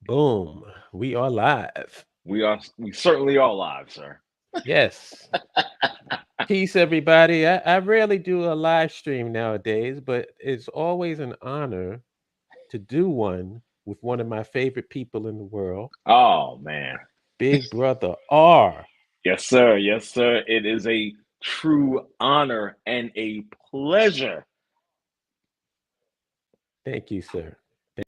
Boom. We are live. We certainly are live, sir. Yes. Peace, everybody. I rarely do a live stream nowadays, but it's always an honor to do one with one of my favorite people in the world, Oh man. Big Brother R. Yes, sir. Yes, sir. It is a true honor and a pleasure. Thank you, sir.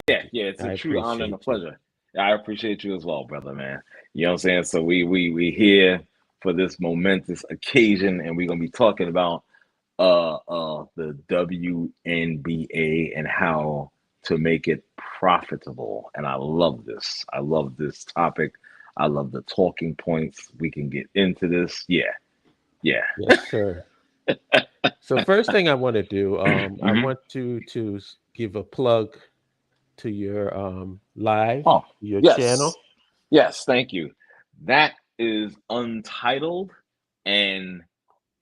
Yeah, Thank you. yeah, it's a I true honor and a appreciate you. pleasure. I appreciate you as well, brother, man. You know what I'm saying? So we here for this momentous occasion, and we're gonna be talking about the WNBA and how to make it profitable. And I love this. I love this topic. I love the talking points. We can get into this. Yeah, yeah. Yes, sir. So first thing I want to do, I hmm want to give a plug to your live, Oh, your yes. channel. Yes, thank you. That is Untitled, and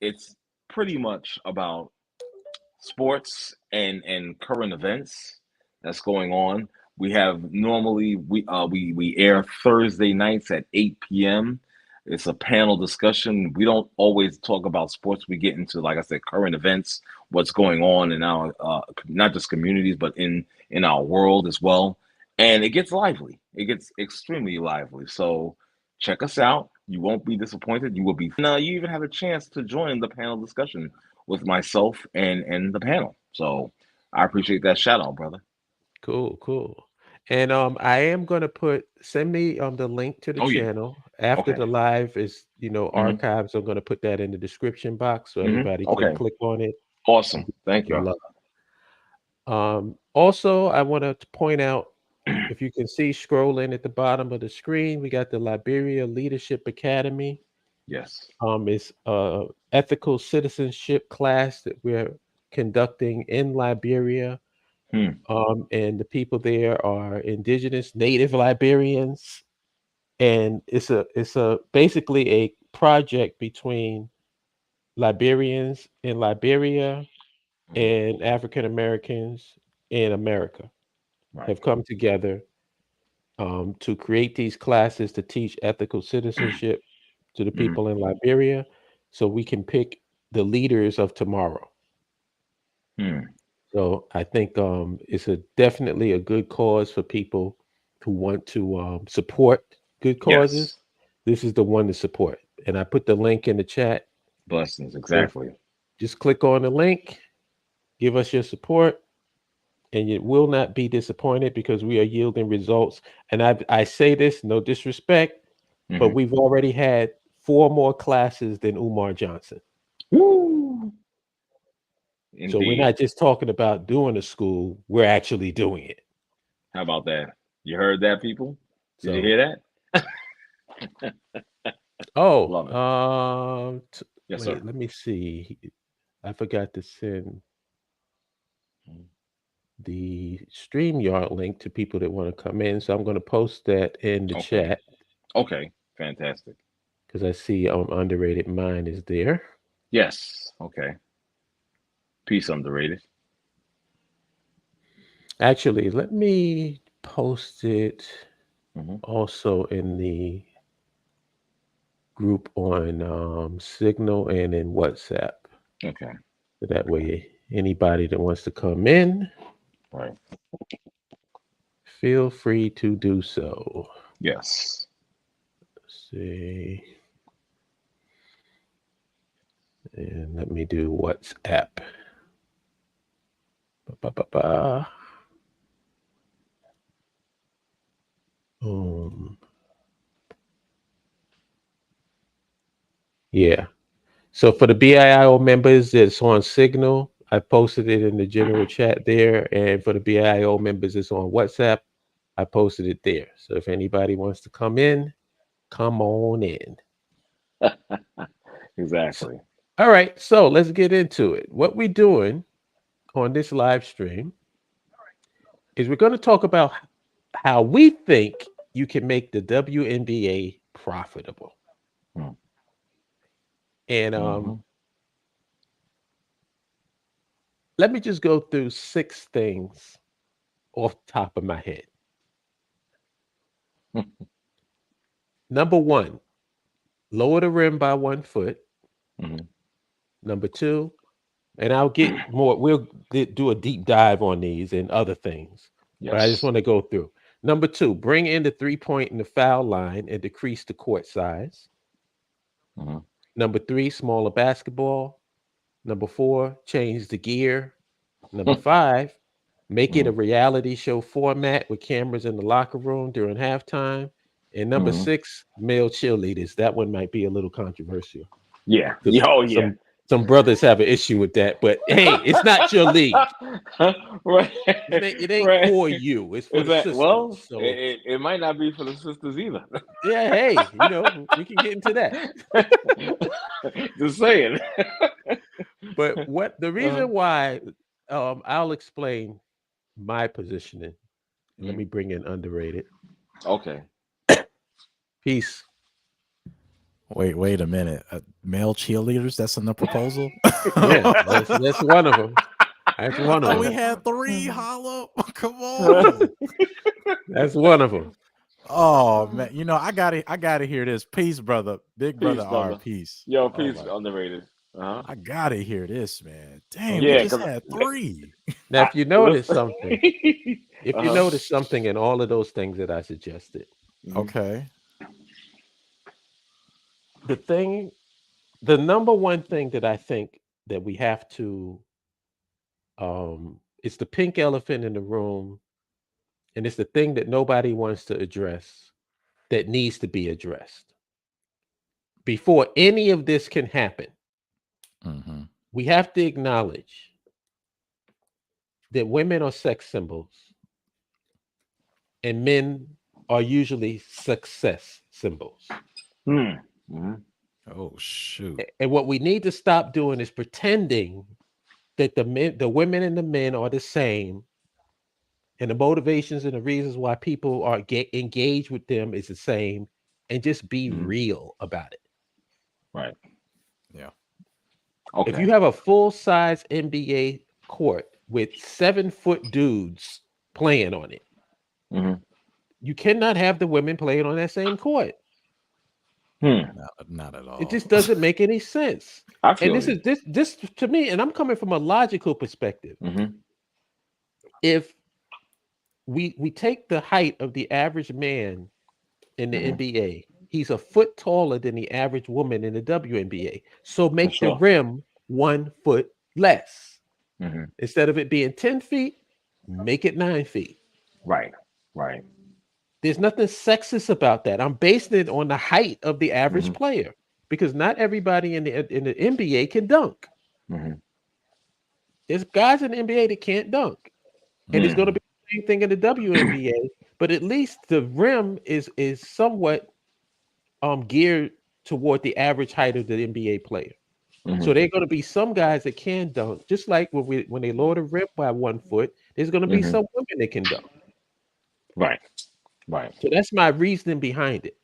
it's pretty much about sports and current events that's going on. We have normally we air Thursday nights at 8 p.m. It's a panel discussion. We don't always talk about sports. We get into, like I said, current events, what's going on in our not just communities, but in our world as well. And it gets lively. It gets extremely lively. So check us out. You won't be disappointed. You will be. And you even have a chance to join the panel discussion with myself and the panel. So I appreciate that shout out, brother. Cool, cool. And I am gonna send me the link to the Oh yeah. channel after Okay. the live is hmm archives. I'm gonna put that in the description box so everybody can Okay. click on it and Awesome. get Thank the you. love. Also, I want to point out, if you can see scrolling at the bottom of the screen, we got the Liberia Leadership Academy. Yes. It's a ethical citizenship class that we're conducting in Liberia, Hmm. and the people there are indigenous native Liberians, and it's a basically a project between Liberians in Liberia hmm and African Americans in America Right. have come together to create these classes to teach ethical citizenship to the hmm people in Liberia, so we can pick the leaders of tomorrow. Hmm. So I think it's a definitely a good cause for people who want to support good causes. Yes. This is the one to support. And I put the link in the chat. Blessings. So Exactly. just click on the link, give us your support, and you will not be disappointed because we are yielding results. And I say this, no disrespect, but hmm we've already had four more classes than Umar Johnson. Woo. So we're Indeed. not just talking about doing a school, we're actually doing it. How about that? You heard that, people? Did you So hear that? Oh, Love it. Yes, sir. wait, let me see. I forgot to send Mhm. the StreamYard link to people that want to come in. So I'm going to post that in the Okay. chat Okay. Fantastic. because I see Underrated Mind is there. Yes. Okay. Peace underrated. Actually, let me post it hmm also in the group on Signal and in WhatsApp. Okay. So that way, anybody that wants to come in, Right. feel free to do so. Yes. Let's see. And let me do WhatsApp. Ba-ba-ba-ba. Um, yeah. So for the BIO members, it's on Signal. I posted it in the general chat there. And for the BIO members, it's on WhatsApp. I posted it there. So if anybody wants to come in, come on in. So, Exactly. all right. So let's get into it. What we're doing on this live stream is we're going to talk about how we think you can make the WNBA profitable. And Mm-hmm. let me just go through six things off the top of my head. Number one, lower the rim by 1 foot. Mhm. Number two, and I'll get more. We'll do a deep dive on these and other things, but I just Yes. want to go through. Number two, bring in the 3 point and the foul line and decrease the court size. Mhm. Number three, smaller basketball. Number four, change the gear. Number five, make it a Mhm. reality show format with cameras in the locker room during halftime. And number Mhm. six, male cheerleaders. That one might be a little controversial Yeah. because Oh yeah. some brothers have an issue with that. But hey, it's not your league. Right. It ain't Right. for you. It's for Is the that sisters. well? So It might not be for the sisters either. yeah, hey, we can get into that. Just saying. But what the Uh, reason why I'll explain my positioning. Let me mhm. bring in underrated. Okay. Peace. Wait a minute. Male cheerleaders? That's in the proposal? Yeah, that's one of them. That's I one of thought we them. had three. Hollow. Come on. That's one of them. Oh man, I gotta hear this. Peace, brother. Big brother Peace, R. brother. Peace. Yo, Oh peace my, underrated. Uh-huh. I gotta hear this, man. Dang, we Okay. Yeah, just because had three. Now, I listen. if you Uh-huh. notice something in all of those things that I suggested, Hmm. Okay. the thing, the number one thing that I think that we have to, it's the pink elephant in the room, and it's the thing that nobody wants to address that needs to be addressed before any of this can happen. Mm-hmm. We have to acknowledge that women are sex symbols and men are usually success symbols. Hmm. Hmm. Oh shoot. And what we need to stop doing is pretending that the women and the men are the same, and the motivations and the reasons why people are engaged with them is the same, and just be Hmm. real about it. Right. Yeah. If Okay. you have a full size NBA court with 7 foot dudes playing on it, Hmm. you cannot have the women playing on that same court. Hmm. Not at It all. just doesn't make any sense. I And feel this you. is this to me, and I'm coming from a logical perspective. Hmm. If we take the height of the average man in the Hmm. NBA, he's a foot taller than the average woman in the WNBA. So For make the sure. rim 1 foot less. Hmm. Instead of it being 10 feet, make it 9 feet. Right. Right. There's nothing sexist about that. I'm basing it on the height of the average Hmm. player because not everybody in the NBA can dunk. Hmm. There's guys in the NBA that can't dunk, and it's going to Mm-hmm. be the same thing in the WNBA. But at least the rim is somewhat geared toward the average height of the NBA player. Hmm. So there are going to be some guys that can dunk, just like when they lower the rim by 1 foot. There's going to be Hmm. some women that can dunk. Right. Right. So that's my reasoning behind it.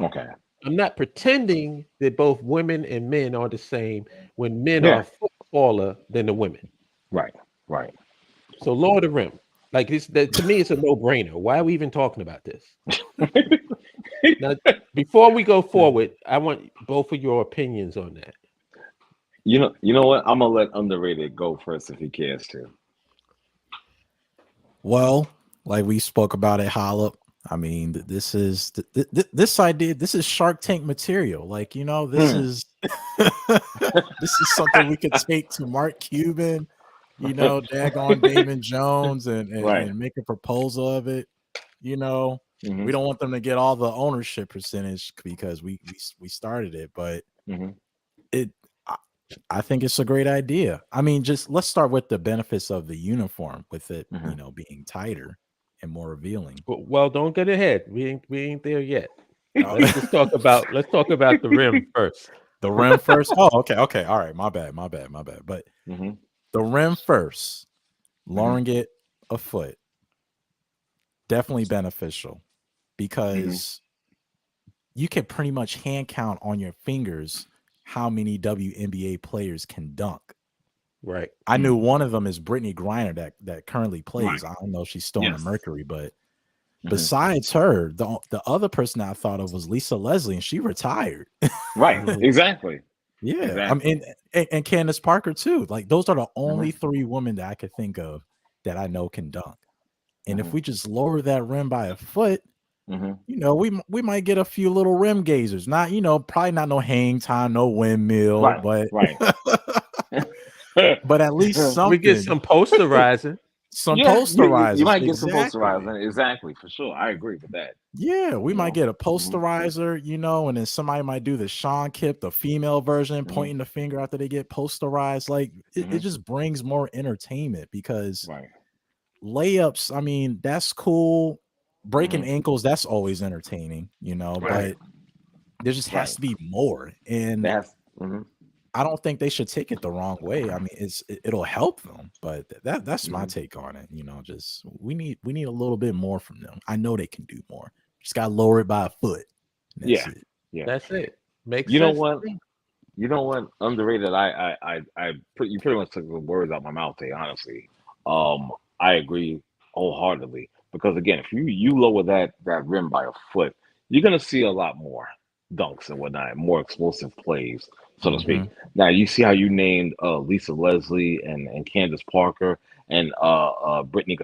Okay. I'm not pretending that both women and men are the same when men are Yeah. a foot taller than the women. Right. Right. So lower the rim. Like this, to me, it's a no-brainer. Why are we even talking about this? Now, before we go forward, I want both of your opinions on that. You know what? I'm gonna let underrated go first if he cares to. Well, like we spoke about at Hollow. I mean, this is this idea. This is Shark Tank material. Like this Hmm. is this is something we could take to Mark Cuban. Daggone Damon Jones, and, and Right. and make a proposal of it. You know, Hmm. we don't want them to get all the ownership percentage because we started it, but Hmm. it. I, I think it's a great idea. I mean, just let's start with the benefits of the uniform, with it, Hmm. being tighter and more revealing. Well, don't get ahead. We ain't there yet. Uh, Let's talk about the rim first. the rim first. Oh, okay, all right. My bad. But Hmm. the rim first, Hmm. lowering it a foot, definitely beneficial Hmm. because you can pretty much hand count on your fingers how many WNBA players can dunk. Right. I knew one of them is Brittany Griner that currently Right. plays. I don't know if she's still on the Yes. Mercury, but besides her, the other person I thought of was Lisa Leslie, and she retired. Right. Exactly. Yeah, I Exactly. mean, and Candace Parker too. Like those are the only Mm-hmm. 3 women that I could think of that I know can dunk. And if Mm-hmm. we just lower that rim by a foot, Mm-hmm. we might get a few little rim gazers. Not, probably not no hang time, no windmill, Right. but Right. but at least We get something, some posterizing. some Yeah, you posterizers. might get some Exactly. posterizing. Exactly, for sure. I agree with that. Yeah, we You might know. get a Mm-hmm. posterizer, and then somebody might do the Sean Kip, the female version, Mm-hmm. pointing the finger after they get posterized. Like it Mm-hmm. just brings more entertainment because Right. layups, I mean, that's cool. Breaking Mm-hmm. ankles, that's always entertaining, Right. but there just has Right. to be more. And That's. Mm-hmm. I don't think they should take it the wrong way. I mean, it'll help them, but that's my Mm-hmm. take on it. Just we need a little bit more from them. I know they can do more. Just gotta lower it by a foot. And that's Yeah. it. Yeah. That's it. Makes You know sense to what? me. You know what? Underrated. You pretty much took the words out my mouth. Tay, honestly, I agree wholeheartedly because again, if you lower that rim by a foot, you're gonna see a lot more dunks and whatnot, more explosive plays, so to Mm-hmm. speak. Now you see how you named Lisa Leslie and Candace Parker and Brittany.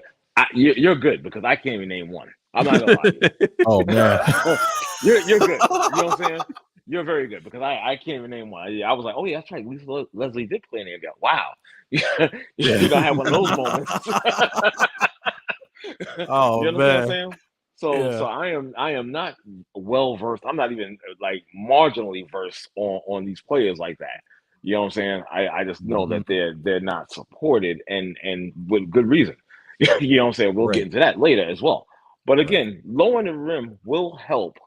You're good because I can't even name one. I'm not gonna lie to Oh man. you. You're good. You know what I'm saying? You're very good because I can't even name one. I was like, oh yeah, that's right. Lisa Leslie did play in the NBA. Wow. I had one of those moments. Oh You understand what I'm man. saying? So Yeah. I am not well versed. I'm not even like marginally versed on these players like that. You know what I'm saying? I just know Mm-hmm. that they're not supported and with good reason. You know what I'm saying? We'll get Right. into that later as well. But Right. again, lowering the rim will help,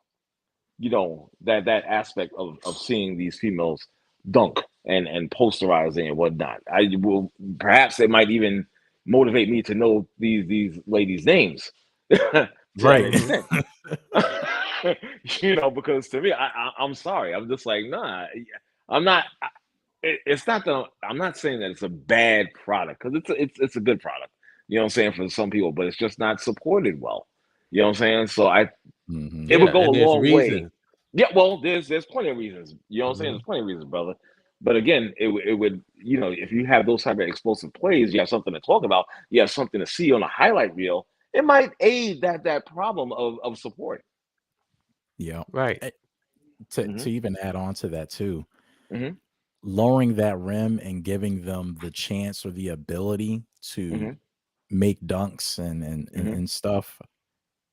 that aspect of seeing these females dunk and posterizing and whatnot. I will perhaps it might even motivate me to know these ladies' names to an Right. Hmm. extent. Because to me, I'm sorry, I'm just like, nah, I'm not. It's not the. I'm not saying that it's a bad product because it's a good product. You know what I'm saying, for some people, but it's just not supported well. You know what I'm saying? So Mm-hmm. it would Yeah, go a and there's long way. reasons. Yeah, well, there's plenty of reasons. You know what I'm saying? Hmm. There's plenty of reasons, brother. But again, it would, if you have those type of explosive plays, you have something to talk about, you have something to see on a highlight reel, it might aid that problem of support. Yeah. Right. To Hmm. even add on to that too, Hmm. lowering that rim and giving them the chance or the ability to Hmm. make dunks and Hmm. and stuff,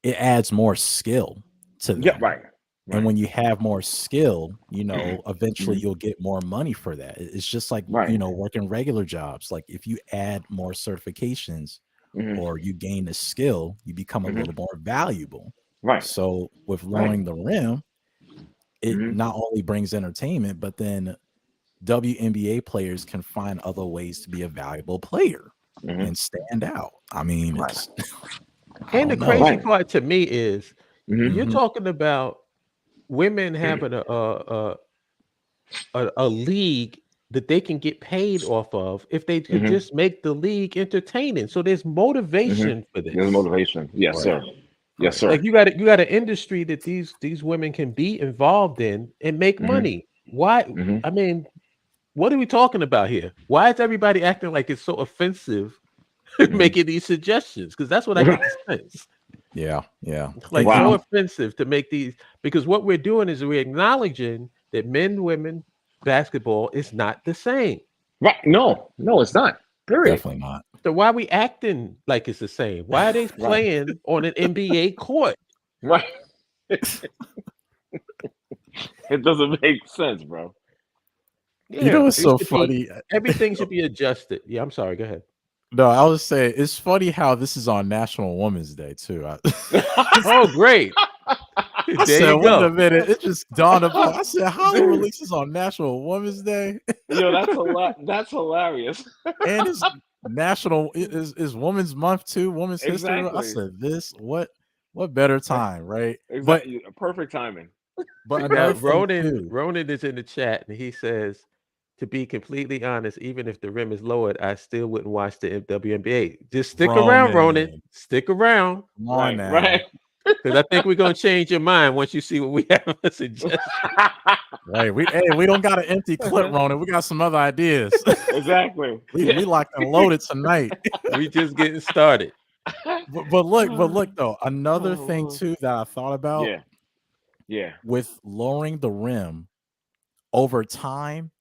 it adds more skill to Yeah, them. right. And Right. when you have more skill, eventually Hmm. you'll get more money for that. It's just like, Right. working regular jobs. Like if you add more certifications Hmm. or you gain a skill, you become a Hmm. little more valuable. Right. So with Right. lowering the rim, it Hmm. not only brings entertainment, but then WNBA players can find other ways to be a valuable player Hmm. and stand out. I mean, Right. it's I And the don't know. crazy Right. part to me is Hmm. you're Hmm. talking about women having a league that they can get paid off of if they could Hmm. just make the league entertaining. So there's Hmm. motivation for There's this. motivation. Yes, Right, sir. Yes, right. sir. Like you got an industry that these women can be involved in and make Hmm. money. Why? Hmm. I mean, what are we talking about here? Why is everybody acting like it's so offensive Hmm. making these suggestions? Because that's what I get the sense. Yeah, yeah. It's And like so Wow. offensive to make these because what we're doing is we're acknowledging that men, women, basketball is not the same. Right. No, no, it's not. Period. definitely not. So why are we acting like it's the same? Why are they Right. playing on an NBA court? Right. It doesn't make sense, bro. Yeah, It's it so should be funny. everything should be adjusted. Yeah, I'm sorry. Go ahead. No, I was saying it's funny how this is on National Women's Day too. Oh, great. I There said, you wait a go. minute. It just dawned upon. I said, Hollow releases on National Women's Day, Yo, that's hilarious. and it's National is Women's Month too. Women's History. I Exactly. said, what better time, right? But Exactly. Perfect timing. Now, another thing Ronan too. Ronan is in the chat and he says, to be completely honest, even if the rim is lowered, I still wouldn't watch the WNBA. Just stick around, Ronan. Ronan, Stick around. come on Right. now. Right. Because I think we're gonna change your mind once you see what we have suggested. Right. We don't got an empty clip, Ronan. We got some other ideas. Exactly. we Yeah. locked and loaded tonight. We just getting started. But look though, another Oh, thing Lord. too that I thought about Yeah. Yeah. with lowering the rim over time,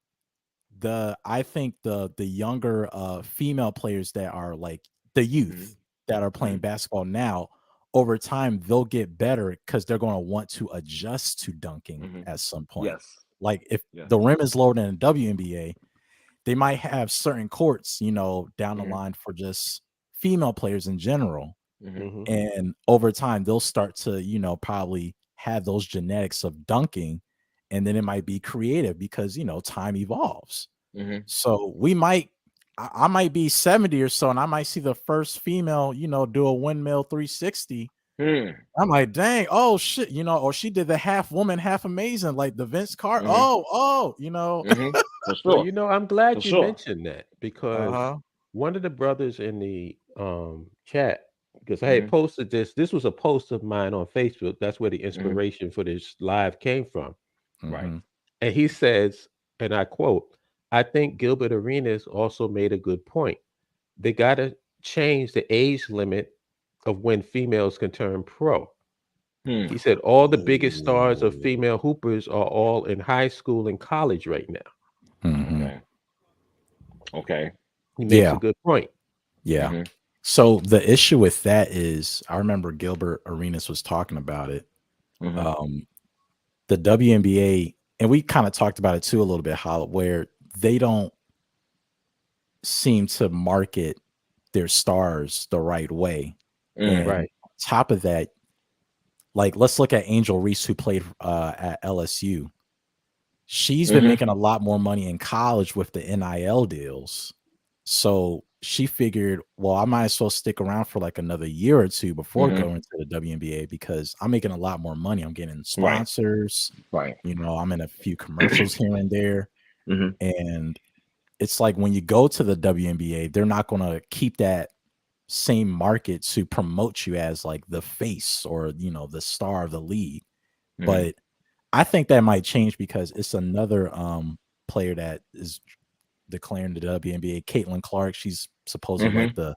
I think the younger female players that are like the youth that are playing basketball now, over time they'll get better because they're going to want to adjust to dunking at some point. Yes. Like if Yes. the rim is lower than the WNBA, they might have certain courts, down the line for just female players in general. Mhm. And over time, they'll start to, probably have those genetics of dunking. And then it might be creative because, time evolves. So I might be 70 or so, and I might see the first female, do a windmill 360. I'm like, dang, oh shit, or she did the half woman, half amazing, like the Vince Carter. For Well, sure. I'm glad For you sure. mentioned that because Uh-huh. one of the brothers in the chat, because I had Mhm. posted this. This was a post of mine on Facebook. That's where the Mhm. inspiration for this live came from. Right. Mhm. And he says, and I quote, I think Gilbert Arenas also made a good point. They got to change the age limit of when females can turn pro. He said all the biggest stars of Ooh. female hoopers are all in high school and college right now. Mhm. Okay. Okay. He makes a Yeah. good point. Yeah. Mhm. So the issue with that is, I remember Gilbert Arenas was talking about it. Mhm. The WNBA, and we kind of talked about it too a little bit, how where they don't seem to market their stars the right way. Mm. And Right. on top of that, like let's look at Angel Reese, who played at LSU. She's been Mhm. making a lot more money in college with the NIL deals. So she figured, well, I might as well stick around for like another year or two before Mhm. going to the WNBA because I'm making a lot more money. I'm getting Right. sponsors, Right. I'm in a few commercials here and there. Mhm. And it's like when you go to the WNBA, they're not going to keep that same market to promote you as like the face or, the star of the league. Mhm. But I think that might change because it's another player that is declaring the WNBA, Caitlin Clark. She's supposedly like Mhm. the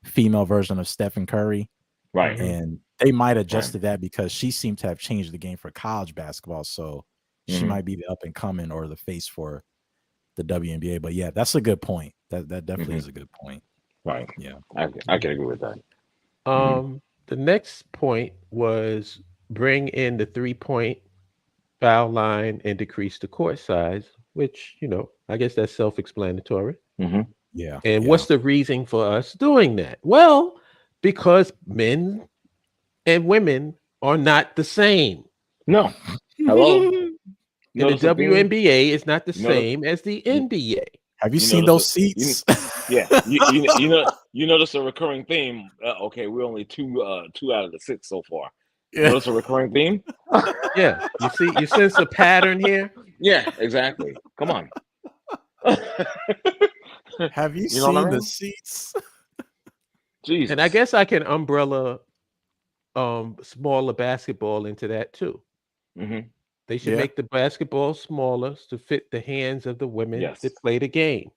female version of Stephen Curry. Right. Mhm. And they might adjust Right. to that because she seemed to have changed the game for college basketball. So she Mhm. might be the up and coming or the face for the WNBA. But yeah, that's a good point. That definitely Mhm. is a good point. Right. Yeah. I can agree with that. Mhm. The next point was bring in the 3-point foul line and decrease the court size, which, I guess that's self-explanatory. Mhm. Yeah. And Yeah. what's the reason for us doing that? Well, because men and women are not the same. No. Hello. You And the notice a theme? WNBA is not the You notice same as the you, NBA. Have you you seen notice those a you seats? yeah, you notice a recurring theme. Okay, we're only two out of the six so far. Yeah. Notice a recurring theme? Yeah. You sense a pattern here? Yeah, exactly. Come on. Have you You know what I seen the mean? seats? And I Jesus. guess I can umbrella smaller basketball into that too. Hmm. They should Yeah. make the basketball smaller to fit the hands of the women Yes. that play the game.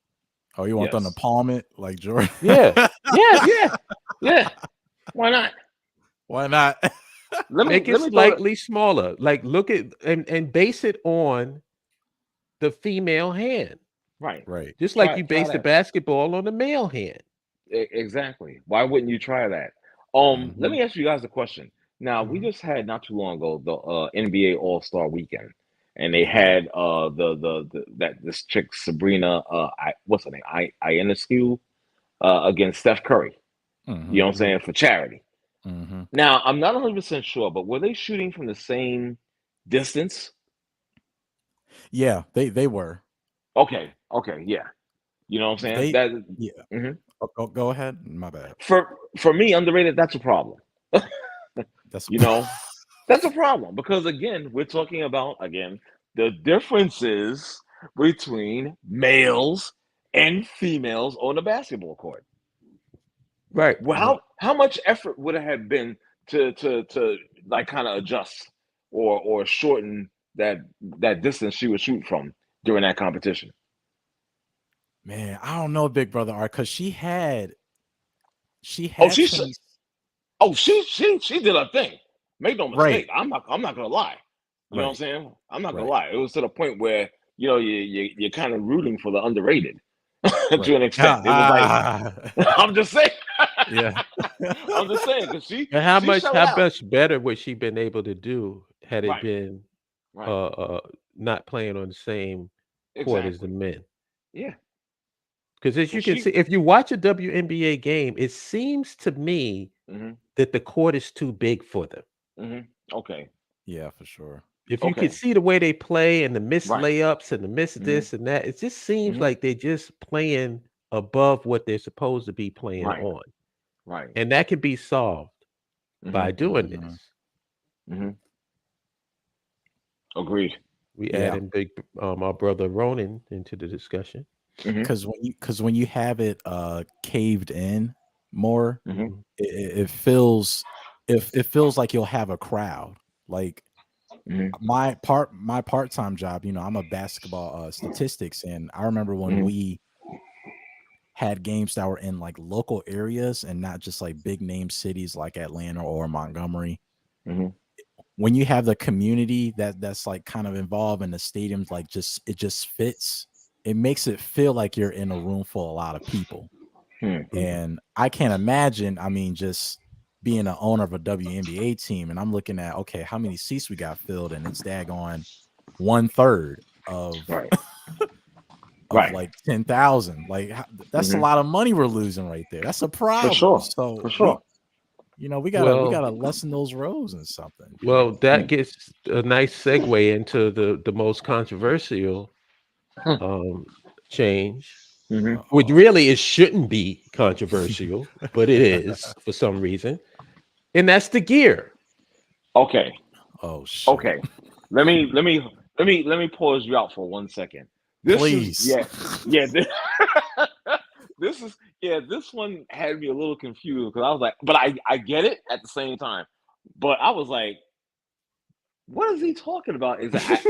Oh, you want them to Yes. palm it like Jordan? Yeah. Yes. Yeah. Yeah. Why not? Why not? Make it Let me throw it. slightly smaller. Like look at and base it on the female hand. Right. Right. Just like you Try base the that. basketball on the male hand. Exactly. Why wouldn't you try that? Let Mhm. me ask you guys a question. Now, we Mhm. just had not too long ago the NBA All-Star Weekend, and they Mhm. had the that this chick Sabrina what's her name Ionescu against Steph Curry. You know Mhm. what I'm Mhm. saying, for charity. Mhm. Now, I'm not 100% sure, but were they shooting from the same distance? Yeah, they were. Okay. Okay. Yeah. You know what I'm saying? They That. yeah. Mhm. Go ahead. My bad. For me, underrated. That's a problem. That's You know, that's a problem because again, we're talking about again the differences between males and females on the basketball court. Right. Well, yeah. how much effort would it have been to like kind of adjust or shorten that distance she would shoot from during that competition? Man, I don't know, Big Brother Art, because she had Oh, she some. she did her thing. Make no Right, mistake. I'm not gonna lie. You know what I'm right, saying? I'm not gonna right, lie. It was to the point where you're kind of rooting for the underrated to right. an extent. It was like Ah, I'm just saying. yeah. I'm just saying because And she showed how out. much better would she been able to do had it Right, been right, uh uh not playing on the same court as the exactly. men? Yeah, Because as you because can see, if you watch a WNBA game, it seems to me hmm that the court is too big for them. okay, Yeah, for sure. If you could okay, see the way they play and the missed right, layups and the missed hmm this and that, it just seems hmm like they're just playing above what they're supposed to be playing right, on. right, And that can be solved hmm by doing Mhm. this. hmm agreed. We add Yeah, in our brother Ronan into the discussion. hmm because when you have it caved in more, hmm Mhm. it feels, it feels like you'll have a crowd. Like hmm my part-time job, I'm a basketball statistics, and I remember when hmm we had games that were in like local areas and not just like big name cities like Atlanta or Montgomery. hmm When you have the community that's like kind of involved, and the stadiums like it just fits, it makes it feel like you're in a room full of a lot of people. And I can't imagine, I mean, just being an owner of a WNBA team, and I'm looking at, okay, how many seats we got filled, and it's daggone 1/3 Right, of right, like 10,000. Like that's a hmm lot of money we're losing right there. That's a for problem. sure, So for sure. we Well, gotta lessen those rows and something. well, that Mm. gets a nice segue into the most controversial um, change, hmm which Uh-oh. really it shouldn't be controversial, but it is for some reason, and that's the gear. Okay, Oh shoot. okay. Let me pause you out for 1 second. This is Please. yeah. This is This one had me a little confused because I was like, but I get it at the same time. But I was like, what is he talking about? Is that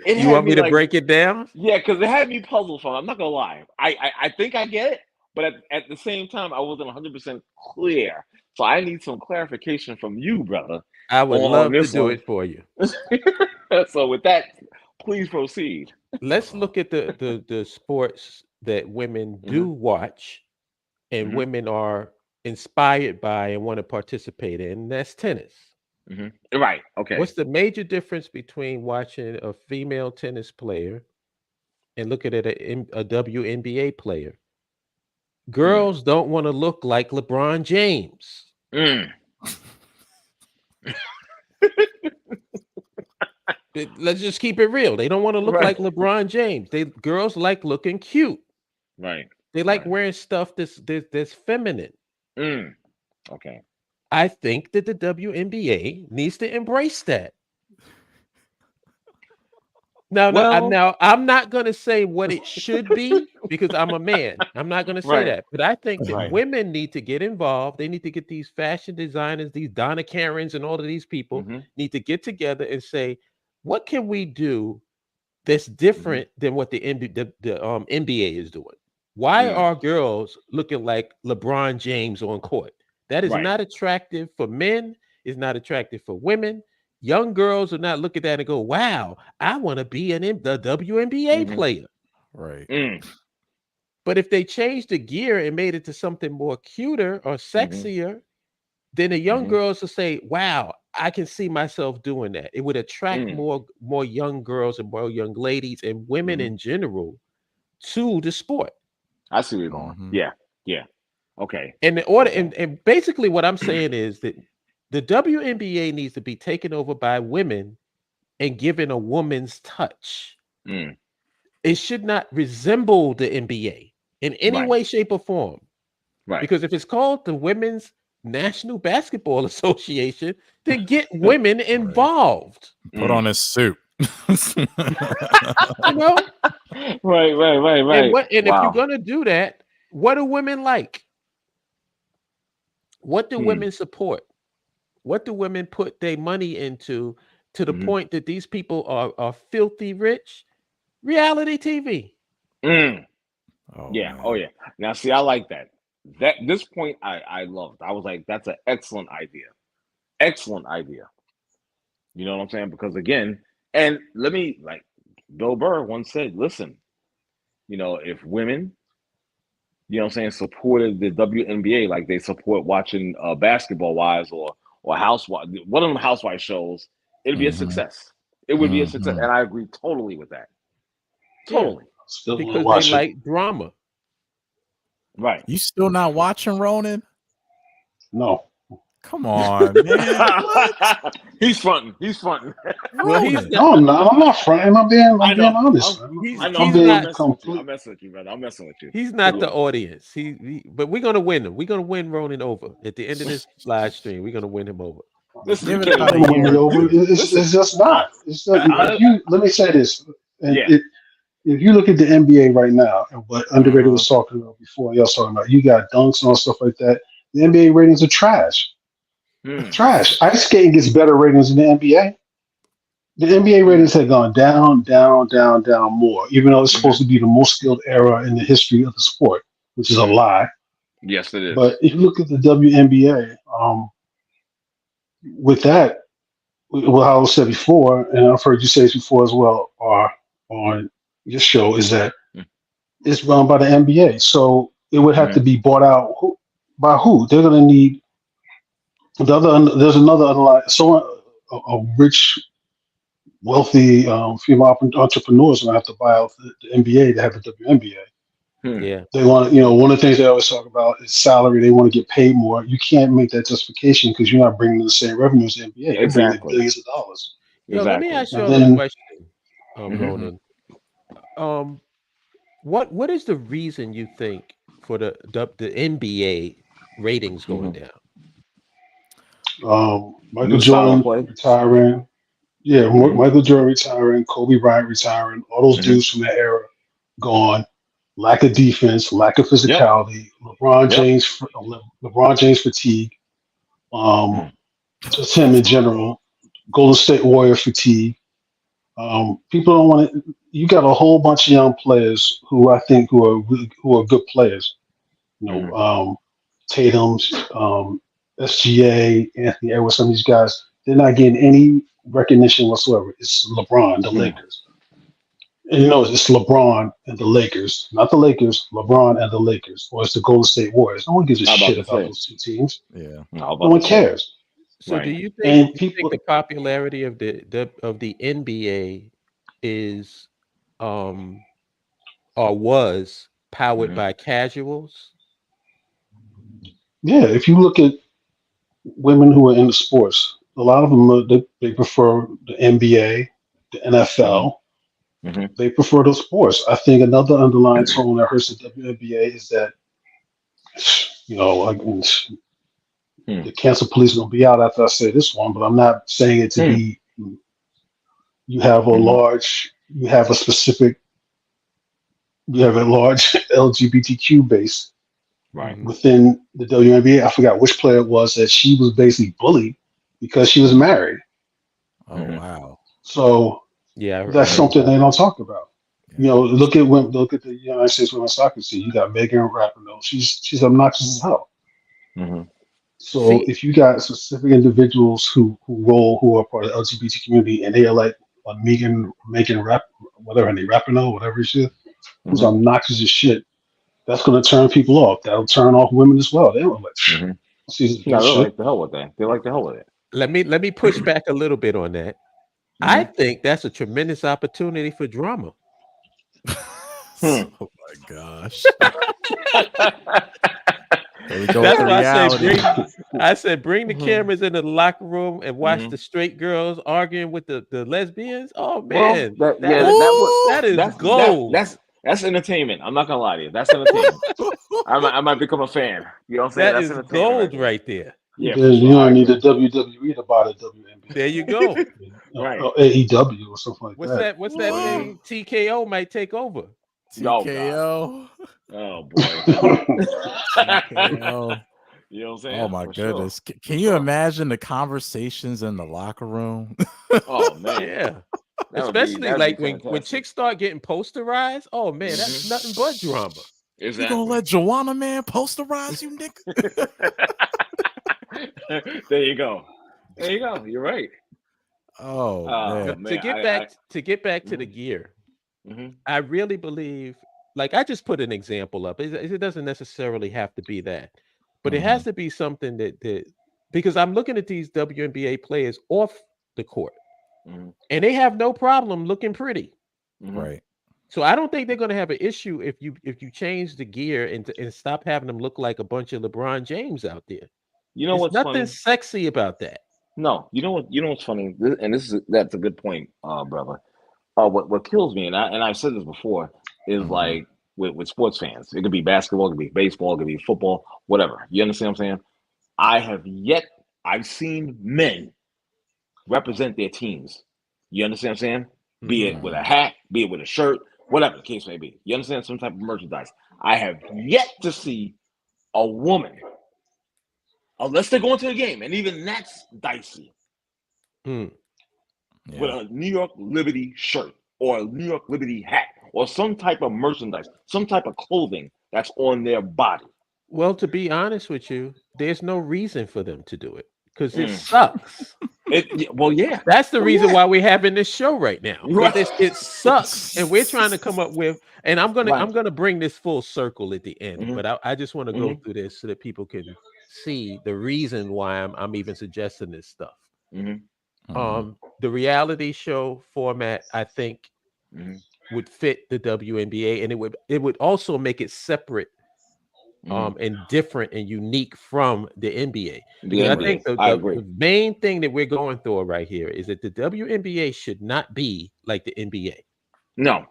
it You had want me me to like, break it down? yeah, because it had me puzzled. From I'm not gonna lie, I think I get it, but at the same time, I wasn't 100% clear. So I need some clarification from you, brother, I would on love to this do one. it for you. So with that, please proceed. Let's look at the sports that women hmm do watch and hmm women are inspired by and want to participate in. And that's tennis. Right. Okay. What's the major difference between watching a female tennis player and looking at a WNBA player? Mm. Girls don't want to look like LeBron James. Mm. Let's just keep it real. They don't want to look Right. like LeBron James. Girls like looking cute. Right. They like Right. wearing stuff that's feminine. Mm. Okay. I think that the WNBA needs to embrace that. Now, no, Well. I'm not going to say what it should be because I'm a man. I'm not going to say Right. that, but I think that Right. women need to get involved. They need to get these fashion designers, these Donna Karens, and all of these people hmm need to get together and say, what can we do that's hmm different than what the NBA is doing? Why Mm. are girls looking like LeBron James on court? That is Right. not attractive for men. It's not attractive for women. Young girls are not look at that and go, "Wow, I want to be the WNBA hmm player." Right. Mm. But if they changed the gear and made it to something more cuter or hmm sexier, then the young hmm girls will say, "Wow, I can see myself doing that." It would attract Mm. more young girls and more young ladies and women hmm in general to the sport. I see where you're going. Mhm. Yeah. Yeah. Okay. And in order, Okay. and basically what I'm saying is that the WNBA needs to be taken over by women and given a woman's touch. Mm. It should not resemble the NBA in any Right. way, shape, or form. Right. Because if it's called the Women's National Basketball Association, then get women Right. involved. Put on Mm. this suit. You know, Right. Right. Right. Right. and if you're Wow. gonna do that, what do women like? What do Hmm. women support? What do women put their money into to the Mhm. point that these people are filthy rich? Reality TV. Mm. Oh Yeah. man. Oh yeah. Now see, I like that. This point I loved. I was like, that's an excellent idea. Excellent idea. You know what I'm saying? Because again, and let me like Bill Burr once said, listen, if women, what I'm saying, supported the WNBA like they support watching Basketball Wives or Housewives, one of them housewife shows, it'd be a Mhm. success. It would be a success. Mhm. And I agree totally with that. Yeah, Totally. Still want to because they watch it. like drama. Right. You still not watching Ronan? No. Come on, man. What? He's fronting. He's fronting. Well, he's Ronan. not. No, I'm not. I'm not fronting. I'm I being know. honest. He's I know. I'm he's I'm being not. messing with you. I'm complete. messing with you, brother. I'm messing with you. He's not Yeah. the audience. But we're gonna win him. We're gonna win Ronan over at the end of this live stream. We're gonna win him over. Listen, Give you it can't about Not a even. gonna win me year or over. two. Listen. It's just not. It's not, I, if you let me say this, and yeah. if you look at the NBA right now and what Underrated Uh-huh. was talking about before, y'all was talking about, you got dunks and all stuff like that. The NBA ratings are trash. Hmm. Trash. Ice skating gets better ratings than the NBA. The NBA Hmm. ratings have gone down, down, down, down more, even though it's supposed to be the most skilled era in the history of the sport, which is a Hmm. lie. Yes, it But is. if you look at the WNBA, with that, what I said before, and I've heard you say this before as well, or on your show, is that it's run by the NBA. So it would have to Mm-hmm. be bought out by who? They're going to need there's another underlying, so a rich, wealthy female entrepreneurs going to have to buy out the NBA to have the WNBA. Hmm. Yeah. They want, one of the things they always talk about is salary. They want to get paid more. You can't make that justification because you're not bringing in the same revenue as the NBA. They're bringing in Exactly. billions of dollars. Yo, let me Exactly. ask And y'all a then, question, Mm-hmm. Ronan. Um, what is the reason you think for the NBA ratings going Mm-hmm. down? Michael New style of Jordan play. retiring. Yeah, Mm-hmm. Michael Jordan retiring, Kobe Bryant retiring, all those Mm-hmm. dudes from that era gone. Lack of defense, lack of Yep. physicality. Yep. LeBron James fatigue. Um, Hmm. just him in general. Golden State Warrior fatigue. People don't want to. You got a whole bunch of young players who I think who are good players. Mm-hmm. Tatum's, SGA, Anthony Edwards, some of these guys. They're not getting any recognition whatsoever. It's LeBron, the Hmm. Lakers. And it's LeBron and the Lakers, not the Lakers, LeBron and the Lakers, or it's the Golden State Warriors. No one gives a How about shit to about say? those two teams. Yeah. How No about one to say? cares. So Right. And do you think the people, popularity of the NBA is or was powered Mm-hmm. by casuals? yeah, if you look at women who are into sports, a lot of them they prefer the NBA, the Mm-hmm. NFL. Mm-hmm. They prefer those sports. I think another underlying tone that hurts the WNBA is that like Hmm. the cancel police gonna be out after I say this one, but I'm not saying it to Hmm. be. You have Mm-hmm. you have a specific, you have a large LGBTQ base Right. Mhm. within the WNBA. I forgot which player it was that she was basically bullied because she was married. Oh Mm-hmm. wow. So Yeah, I that's heard something about they that. don't talk about. Yeah. Look at the United States women's soccer team. You got Megan Rapinoe. She's obnoxious as hell. Mm-hmm. So See, if you got specific individuals who are part of the LGBT community and they are like a Megan Rap, whatever her name, Rapinoe, whatever she is, who's Mm-hmm. obnoxious as shit, that's gonna turn people off. That'll turn off women as well. They don't like Mm-hmm. see this No, they bullshit. like the hell with that. They like the hell with it. let me push back a little bit on that. I Mm-hmm. think that's a tremendous opportunity for drama. Hmm. Oh my gosh. Here we go with That's the why reality. I said bring the Mm-hmm. cameras into the locker room and watch Mm-hmm. the straight girls arguing with the lesbians. Oh Well, man, that that yeah, is that would Ooh! that is that's gold. that's entertainment. I'm not gonna lie to you. That's entertainment. I might become a fan. You know what I'm saying? That That's is entertainment right gold there. right there. Yeah, for Then sure. you I don't need agree. the WWE to buy the There WNBA, you go. Right. or AEW or something like What's that. that? What's that Mm-hmm. thing? TKO might take over. Oh God. TKO. Oh boy. TKO. You know what I'm saying? Oh my For goodness! sure. Can you imagine the conversations in the locker room? Oh man, Yeah. that would be Especially like when fantastic. chicks start getting posterized. Oh man, that's nothing but drama. You gonna let Joanna man posterize you, nigga? There you go. There you go. You're right. Oh man. To get back to the gear, I really believe, like I just put an example up. It doesn't necessarily have to be that, but it has to be something that because I'm looking at these WNBA players off the court, and they have no problem looking pretty. Right. So I don't think they're going to have an issue if you change the gear and stop having them look like a bunch of LeBron James out there. You know There's what's nothing funny? sexy about that. No, you know what? You know what's funny? That's a good point, brother. What kills me, and I've said this before, is like with sports fans. It could be basketball, it could be baseball, it could be football, whatever. You understand what I'm saying? I've seen men represent their teams. You understand what I'm saying? Be it with a hat, be it with a shirt, whatever the case may be. You understand? Some type of merchandise. I have yet to see a woman, unless they're going to the game, and even that's dicey, with a New York Liberty shirt or a New York Liberty hat or some type of merchandise, some type of clothing that's on their body. Well, to be honest with you, there's no reason for them to do it because it sucks. That's the reason why we're having this show right now. It sucks, and we're trying to come up with. And I'm gonna bring this full circle at the end, but I just want to go through this so that people can see the reason why I'm even suggesting this stuff. The reality show format, I think, would fit the WNBA, and it would also make it separate. And different and unique from the NBA. Because I think the main thing that we're going through right here is that the WNBA should not be like the NBA. No.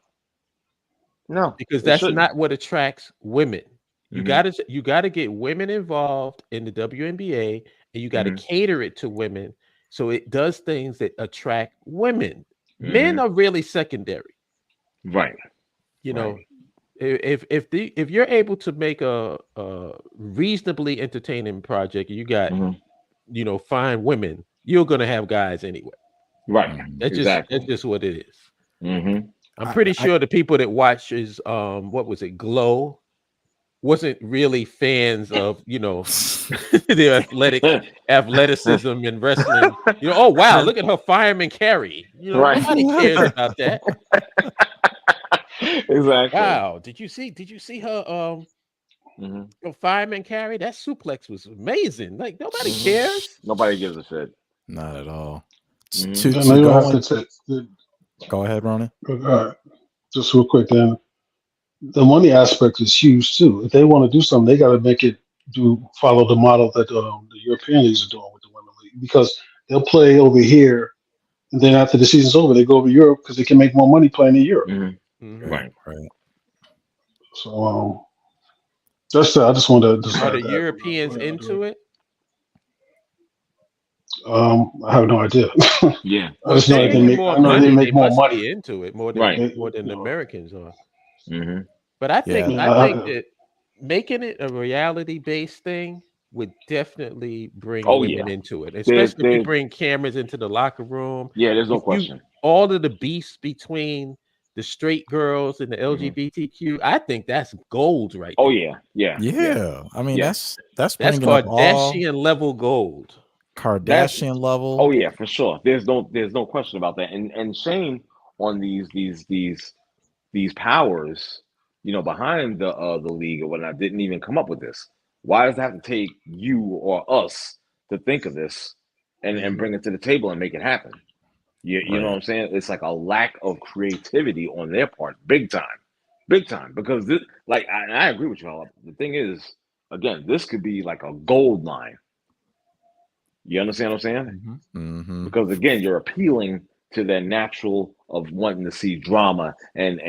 Because that's not what attracts women. You gotta get women involved in the WNBA, and you gotta cater it to women so it does things that attract women. Men are really secondary. Right. You know, if you're able to make a reasonably entertaining project, you got fine women, you're gonna have guys anyway. Right. That's just what it is. I'm pretty I sure the people that watches what was it, Glow, wasn't really fans of the athleticism and wrestling. Oh wow, look at her fireman carry. Nobody cares about that. Exactly. Wow, did you see her fireman carry? That suplex was amazing. Like nobody cares. Nobody gives a shit. Not at all. Go ahead, Ronan. Just real quick, then the money aspect is huge too. If they want to do something, they got to make it follow the model that the European leagues are doing with the women league, because they'll play over here, and then after the season's over, they go over to Europe because they can make more money playing in Europe. Right. So just I just wanted to. Are the Europeans into it? I have no idea. Yeah, I just know they make more money. Be into it more than the Americans are. But I think that making it a reality-based thing would definitely bring women into it, especially if you bring cameras into the locker room. Yeah, there's no question. All of the beefs between the straight girls and the LGBTQ, I think that's gold right there. Yeah. I mean, that's Kardashian level gold. Kardashian level. Oh yeah, for sure. There's no question about that. And shame on these powers, behind the league or whatnot, didn't even come up with this. Why does it have to take you or us to think of this and bring it to the table and make it happen? You know what I'm saying? It's like a lack of creativity on their part, big time. Because this, I agree with you all. The thing is, again, this could be like a gold mine. You understand what I'm saying? Because again, you're appealing to their natural of wanting to see drama and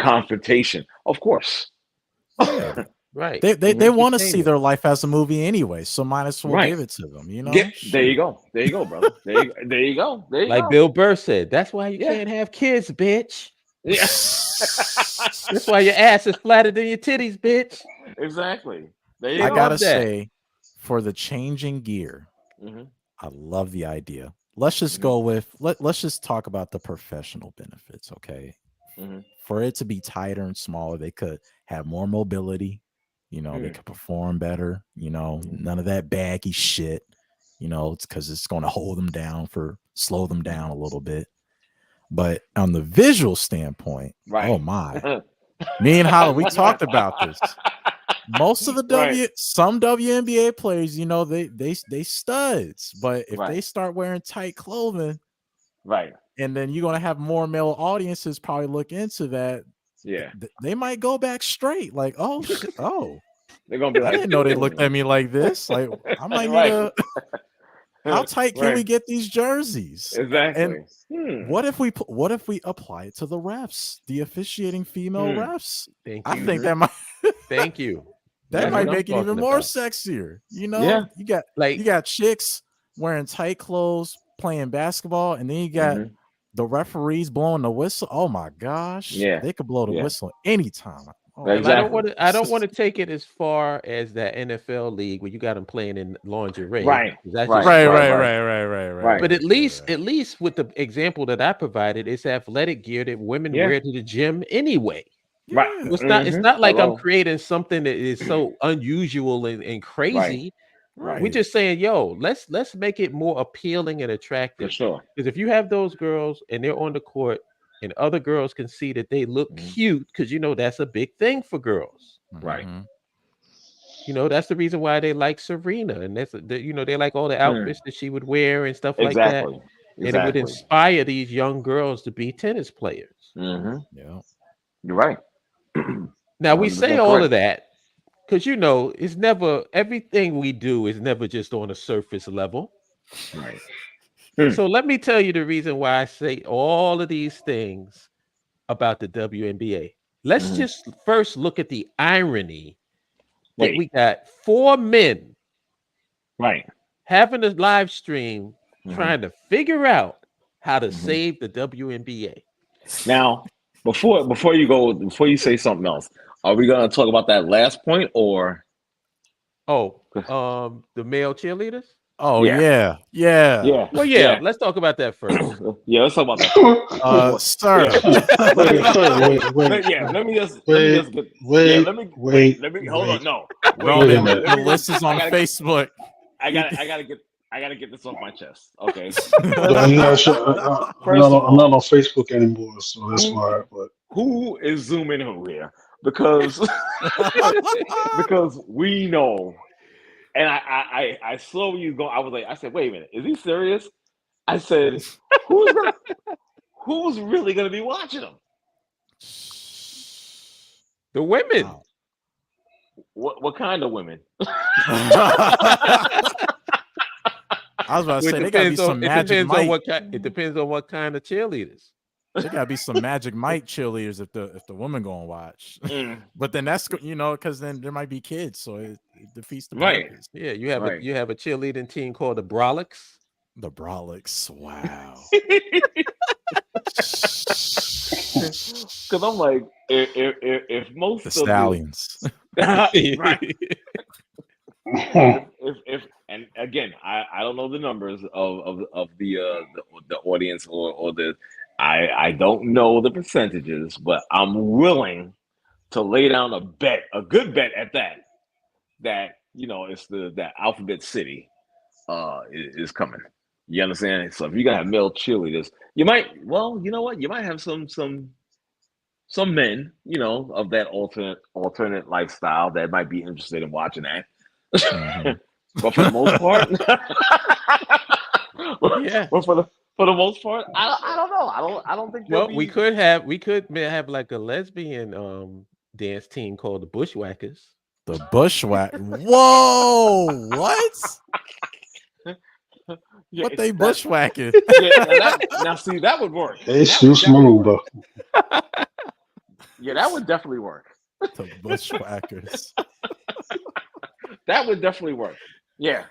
confrontation. Of course. Yeah. Right. They want to see their life as a movie anyway, so might as well give it to them, there you go, brother. There you go. Like Bill Burr said, that's why you can't have kids, bitch. Yeah. That's why your ass is flatter than your titties, bitch. Exactly. I gotta say, for the changing gear, I love the idea. Let's just go with let's just talk about the professional benefits, okay? For it to be tighter and smaller, they could have more mobility. They could perform better. None of that baggy shit. It's because it's going to hold them down slow them down a little bit. But on the visual standpoint, oh my, me and Holly, we talked about this. Most of the some WNBA players, they studs, but if they start wearing tight clothing, and then you're gonna have more male audiences probably look into that. Yeah, they might go back straight, like, oh, they're gonna be like, I didn't know they looked at me like this. Like, I might need to. How tight can we get these jerseys? Exactly. And what if we apply it to the refs, the officiating female refs? I think that might. Thank you. That might make it even more sexier. You got chicks wearing tight clothes playing basketball, and then you got the referees blowing the whistle. Oh my gosh! Yeah, they could blow the whistle anytime. Oh, exactly. I don't want to take it as far as that NFL league where you got them playing in lingerie. Right. Right. But at least with the example that I provided, it's athletic gear that women wear to the gym anyway. Right. It's not like I'm creating something that is so unusual and crazy. Right. We're just saying, let's make it more appealing and attractive. For sure. Because if you have those girls and they're on the court and other girls can see that they look cute, because that's a big thing for girls. Right. That's the reason why they like Serena, and they like all the outfits that she would wear and stuff like that. And it would inspire these young girls to be tennis players. Yeah, you're right. Now we say all of that because it's never, everything we do is never just on a surface level. Right. So let me tell you the reason why I say all of these things about the WNBA. Let's just first look at the irony that we got 4 men having a live stream trying to figure out how to save the WNBA. Now, before you say something else, are we going to talk about that last point or? The male cheerleaders? Oh yeah. Well, let's talk about that first. Let's talk about that. Sir. Let me hold on. No, the list is on Facebook. I gotta get this off my chest. Okay. I'm not on Facebook anymore, so that's why. But who is zooming who here? Because we know. And I saw where you go. I said, wait a minute, is he serious? I said, who's really gonna be watching them? The women. Wow. What kind of women? I was about to say, there gotta be some Magic Mike. It depends on what kind of cheerleaders. There gotta be some Magic Mike cheerleaders if the women gonna watch. But then that's because then there might be kids, so it defeats the purpose. Yeah, you have a cheerleading team called the Brolics. The Brolics, wow. Because I'm like, if most the Stallions, right? if and again, I don't know the numbers of the audience or the. I don't know the percentages, but I'm willing to lay down a good bet at that it's that Alphabet City is coming. You understand? So if you're gonna have male cheerleaders, you might have some men, of that alternate lifestyle that might be interested in watching that. But for the most part, For the most part, I don't know. I don't think. Well, we could have like a lesbian dance team called the Bushwhackers. The Bushwhack. Whoa! What? What they bushwhacking? Now see, that would work. It's too smooth, though. Yeah, that would definitely work. The Bushwhackers. That would definitely work. Yeah.